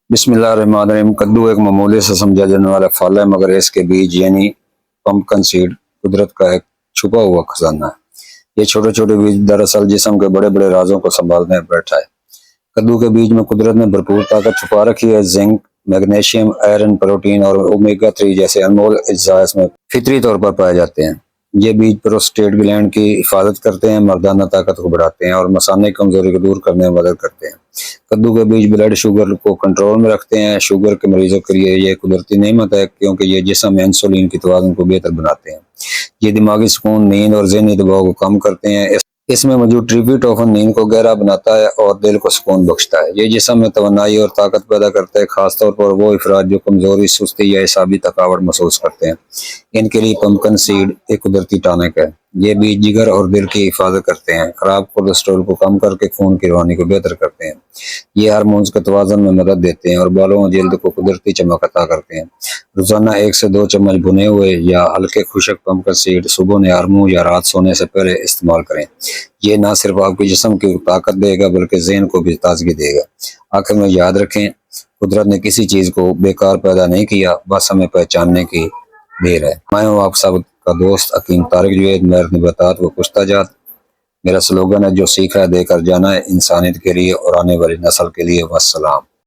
बिस्मिल्लाहिर्रहमानिर्रहीम। कद्दू एक मामूली से समझा जाने वाला फल है, मगर इसके बीज यानी पम्पकन सीड कुदरत का एक छुपा हुआ खजाना है। ये छोटे छोटे बीज दरअसल जिस्म के बड़े बड़े राजों को संभालने बैठा है। कद्दू के बीज में कुदरत ने भरपूर ताकत छुपा रखी है। जिंक, मैग्नीशियम, आयरन, प्रोटीन और ओमेगा 3 जैसे अनमोल अज्जा इसमें फितरी तौर पर पाए जाते हैं। ये बीज प्रोस्टेट ग्लैंड की हिफाजत करते हैं, मर्दाना ताकत को बढ़ाते हैं और मसाने की कमजोरी को दूर करने में मदद करते हैं। कद्दू के बीज ब्लड शुगर को कंट्रोल में रखते हैं। शुगर के मरीजों के लिए ये कुदरती नेमत है, क्योंकि ये जिस्म में इंसुलिन की तवाज़ुन को बेहतर बनाते हैं। ये दिमागी सुकून, नींद और ज़हनी दबाव को कम करते हैं। इसमें मौजूद ट्रिप्टोफैन नींद को गहरा बनाता है और दिल को सुकून बख्शता है। ये जिस्म में तवन्नाई और ताकत पैदा करता है, खासतौर पर वो अफराद जो कमजोरी, सुस्ती या एसाबी थकावट महसूस करते हैं। इनके लिए पम्पकन सीड एक कुदरती टॉनिक है। ये बीज जिगर और दिल की हिफाजत करते हैं, खराब कोलेस्ट्रॉल को कम करके खून की रवानी को बेहतर करते हैं। ये हार्मोन्स के तवाज़ुन में मदद देते हैं और बालों और जल्द को कुदरती चमक अता करते हैं। रोजाना 1 से 2 चम्मच भुने हुए या हल्के खुशक पम्पकन सीड सुबह निहार मुंह या रात सोने से पहले इस्तेमाल करें। ये ना सिर्फ आपके जिस्म की ताकत देगा, बल्कि ज़हन को भी ताजगी देगा। आखिर में याद रखें, कुदरत ने किसी चीज़ को बेकार पैदा नहीं किया, बस हमें पहचानने की देर है। मैं हूँ आप सब का दोस्त हकीम तारिक जुवैद, मेहर नबातात व पुश्ताजात। मेरा स्लोगन है, जो सीखा है देकर जाना है, इंसानियत के लिए और आने वाली नस्ल के लिए। वस्सलाम।